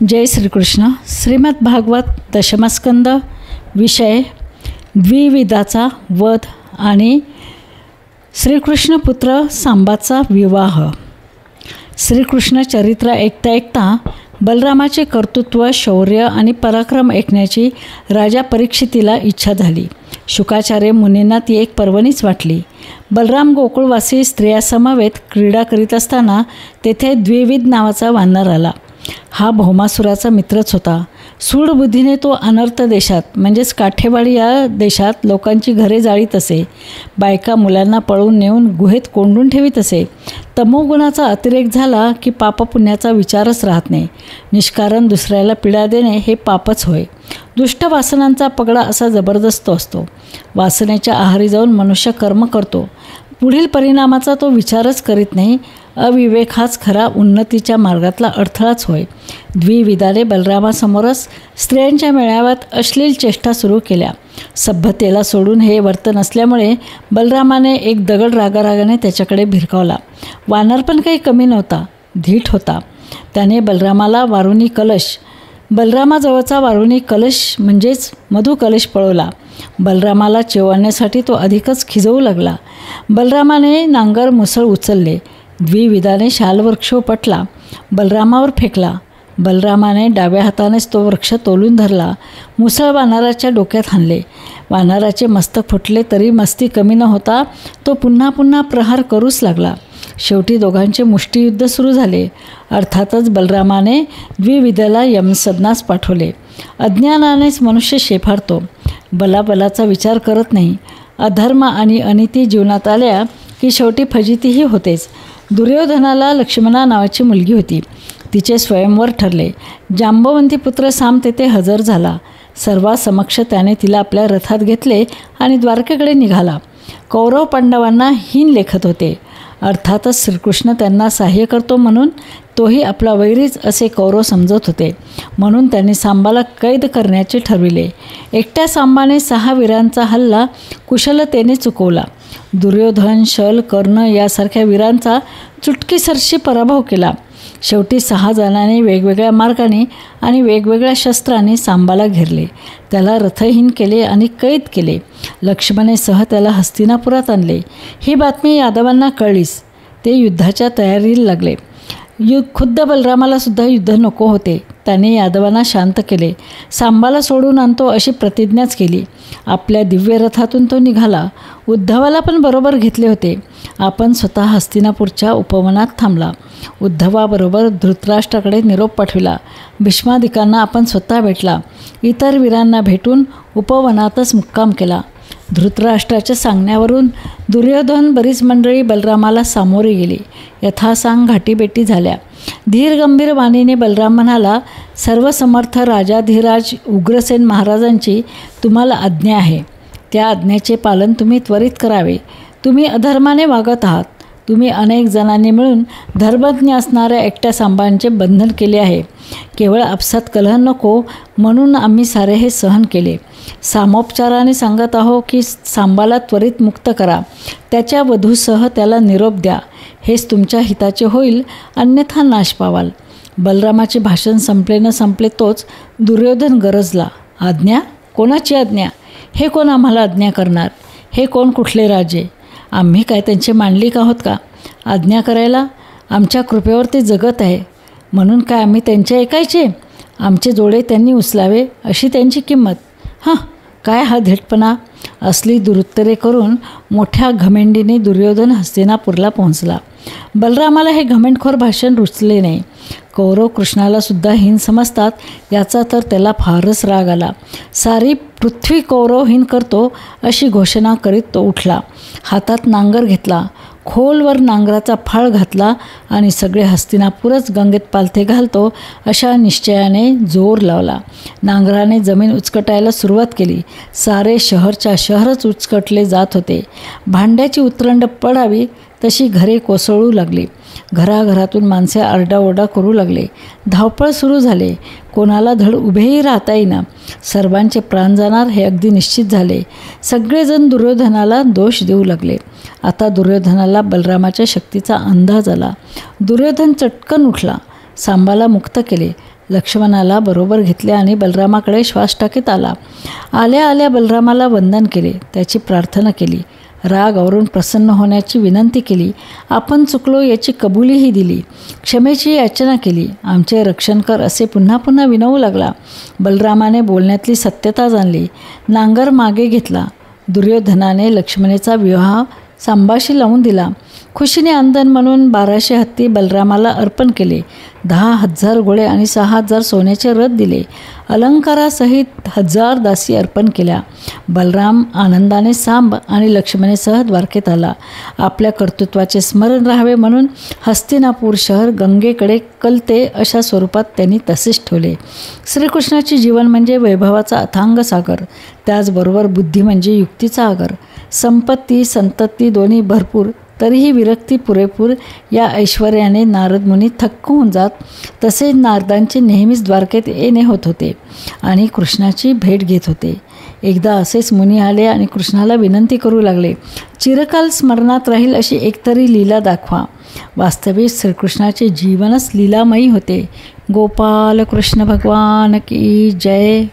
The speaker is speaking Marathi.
जय श्रीकृष्ण. श्रीमद भागवत दशमस्कंद. विषय द्विविधाचा वध आणि श्रीकृष्ण पुत्र सांबाचा विवाह. श्रीकृष्ण चरित्र ऐकता ऐकता बलरामाचे कर्तृत्व, शौर्य आणि पराक्रम ऐकण्याची राजा परीक्षितीला इच्छा झाली. शुकाचार्य मुनींना ती एक पर्वणीच वाटली. बलराम गोकुळवासी स्त्रियासमवेत क्रीडा करीत असताना तेथे द्विविध नावाचा वानर आला. हा भौमासुराचा मित्रच होता. सूडबुद्धीने तो अनर्थ देशात म्हणजेच काठेवाडी या देशात लोकांची घरे जाळीत असे. बायका मुलांना पळवून नेऊन गुहेत कोंडून ठेवीत असे. तमोगुणाचा अतिरेक झाला की पापपुण्याचा विचारच राहत नाही. निष्कारण दुसऱ्याला पीडा देणे हे पापच होय. दुष्ट वासनांचा पगडा असा जबरदस्त असतो. वासनेच्या आहारी जाऊन मनुष्य कर्म करतो. पुढील परिणामाचा तो विचारच करीत नाही. अविवेक हाच खरा उन्नतीच्या मार्गातला अडथळाच होय. द्विविधाने बलरामासमोरच स्त्रियांच्या मेळाव्यात अश्लील चेष्टा सुरू केल्या. सभ्यतेला सोडून हे वर्तन असल्यामुळे बलरामाने एक दगड रागारागाने त्याच्याकडे भिरकावला. वानर पण काही कमी नव्हता, धीट होता. त्याने बलरामाजवळचा वारुणी कलश म्हणजेच मधुकलश पळवला. बलरामाला चिवण्यासाठी तो अधिकच खिजवू लागला. बलरामाने नांगर मुसळ उचलले. द्विविधाने शालवृक्ष उपटला, बलरामावर फेकला. बलरामाने डाव्या हातानेच तो वृक्ष तोलून धरला. मुसळ वानराच्या डोक्यात हाणले. वानराचे मस्तक फुटले तरी मस्ती कमी न होता तो पुन्हा पुन्हा प्रहार करूच लागला. शेवटी दोघांचे मुष्टियुद्ध सुरू झाले. अर्थातच बलरामाने द्विविधाला यमसदनास पाठवले. अज्ञानानेच मनुष्य शेफारतो, बलाबलाचा विचार करत नाही. अधर्म आणि अनिती जीवनात आल्या की शेवटी फजितीही होतेच. दुर्योधनाला लक्ष्मणा नावाची मुलगी होती. तिचे स्वयंवर ठरले. जांबवंती पुत्र साम तेथे हजर झाला. सर्वांसमक्ष त्याने तिला आपल्या रथात घेतले आणि द्वारकेकडे निघाला. कौरव पांडवांना हीन लेखत होते. अर्थातच श्रीकृष्ण त्यांना सहाय्य करतो म्हणून तोही आपला वैरीच असे कौरव समजत होते. म्हणून त्यांनी सांबाला कैद करण्याचे ठरविले. एकट्या सांबाने 6 वीरांचा हल्ला कुशलतेने चुकवला. दुर्योधन, शल, कर्ण यासारख्या वीरांचा चुटकीसरशी पराभव केला. शेवटी 6 जणांनी वेगवेगळ्या मार्गाने आणि वेगवेगळ्या शस्त्रांनी सांबाला घेरले. त्याला रथहीन केले आणि कैद केले. लक्ष्मणेसह त्याला हस्तिनापुरात आणले. ही बातमी यादवांना कळलीच. ते युद्धाच्या तयारीला लागले. खुद्द बलरामाला सुद्धा युद्ध नको होते. त्याने यादवांना शांत केले. सांबाला सोडून आणतो अशी प्रतिज्ञाच केली. आपल्या दिव्य रथातून तो निघाला. उद्धवाला पण बरोबर घेतले होते. आपण स्वतः हस्तिनापूरच्या उपवनात थांबला. उद्धवाबरोबर धृतराष्ट्राकडे निरोप पाठविला. भीष्मादिकांना आपण स्वतः भेटला. इतर वीरांना भेटून उपवनातच मुक्काम केला. धृतराष्ट्राच्या सांगण्यावरून दुर्योधन बरीच मंडळी बलरामाला सामोरे गेली. यथासांग घाटीबेटी झाल्या. धीर गंभीर वाणीने बलराम म्हणाला, सर्वसमर्थ राजाधिराज उग्रसेन महाराजांची तुम्हाला आज्ञा आहे. त्या आज्ञेचे पालन तुम्ही त्वरित करावे. तुम्ही अधर्माने वागत आहात. तुम्ही अनेक जणांनी मिळून धर्मज्ञ असणाऱ्या एकट्या सांबांचे बंधन केले आहे. केवळ आपसात कलह नको म्हणून आम्ही सारे हे सहन केले. सामोपचाराने सांगत आहो की सांबाला त्वरित मुक्त करा. त्याच्या वधूसह त्याला निरोप द्या. हेच तुमच्या हिताचे होईल, अन्यथा नाश पावाल. बलरामाचे भाषण संपले न संपले तोच दुर्योधन गरजला. आज्ञा? कोणाची आज्ञा? हे कोण आम्हाला आज्ञा करणार? हे कोण कुठले राजे? आम्ही काय त्यांचे मांडलिक आहोत का आज्ञा करायला? आमच्या कृपेवर ते जगत आहे म्हणून काय आम्ही त्यांचे ऐकायचे? आमचे जोडे त्यांनी उचलावे अशी त्यांची किंमत. काय हा धीटपणा? असली दुरुत्तरे करून मोठ्या घमेंडीने दुर्योधन हस्तिनापूरला पोहोचला. बलरामाला हे घमेंडखोर भाषण रुचले नाही. कौरव कृष्णाला सुद्धा हीन समजतात याचा तर त्याला फारच राग आला. सारी पृथ्वी कौरव हीन करतो अशी घोषणा करीत तो उठला. हातात नांगर घेतला. खोलवर नांगराचा फाळ घातला आणि सगळे हस्तिनापूरच गंगेत पालथे घालतो अशा निश्चयाने जोर लावला. नांगराने जमीन उचकटायला सुरुवात केली. सारे शहरच्या शहरच उचकटले जात होते. भांड्याची उतरंड पडावी तशी घरे कोसळू लागली. घराघरातून माणसे आरडाओरडा करू लागले. धावपळ सुरू झाले. कोणाला धड उभेही राहता येईना. सर्वांचे प्राण जाणार हे अगदी निश्चित झाले. सगळेजण दुर्योधनाला दोष देऊ लागले. आता दुर्योधनाला बलरामाच्या शक्तीचा अंदाज आला. दुर्योधन चटकन उठला. सांबाला मुक्त केले. लक्ष्मणाला बरोबर घेतले आणि बलरामाकडे श्वास टाकीत आला. आल्या आल्या बलरामाला वंदन केले, त्याची प्रार्थना केली, राग आवरून प्रसन्न होण्याची विनंती केली, आपण चुकलो याची कबुलीही दिली, क्षमेची याचना केली, आमचे रक्षण कर असे पुन्हा पुन्हा विनवू लागला. बलरामाने बोलण्यातली सत्यता जाणली, नांगर मागे घेतला. दुर्योधनाने लक्ष्मणेचा विवाह सांबाशी लावून दिला. खुशीने आनंद म्हणून 1200 हत्ती बलरामाला अर्पण केले. 10,000 घोडे आणि 6,000 सोन्याचे रथ दिले. अलंकारासहित 1000 दासी अर्पण केल्या. बलराम आनंदाने सांब आणि लक्ष्मणेसह द्वारकेत आला. आपल्या कर्तृत्वाचे स्मरण राहावे म्हणून हस्तिनापूर शहर गंगेकडे कलते अशा स्वरूपात त्यांनी तसेच ठेवले. श्रीकृष्णाचे जीवन म्हणजे वैभवाचा अथांग सागर, त्याचबरोबर बुद्धी म्हणजे युक्तीचा आगर. संपत्ती संतती दोन्ही भरपूर, तरीही विरक्ती पुरेपूर या ऐश्वर्याने नारद मुनी थक्क होऊन जात. तसे नारदांचे नेहमीच द्वारकेत येणे होत होते आणि कृष्णाची भेट घेत होते. एकदा असेच मुनी आले आणि कृष्णाला विनंती करू लागले, चिरकाल स्मरणात राहील अशी एकतरी लीला दाखवा. वास्तविक श्रीकृष्णाचे जीवनच लीलामयी होते. गोपाल कृष्ण भगवान की जय.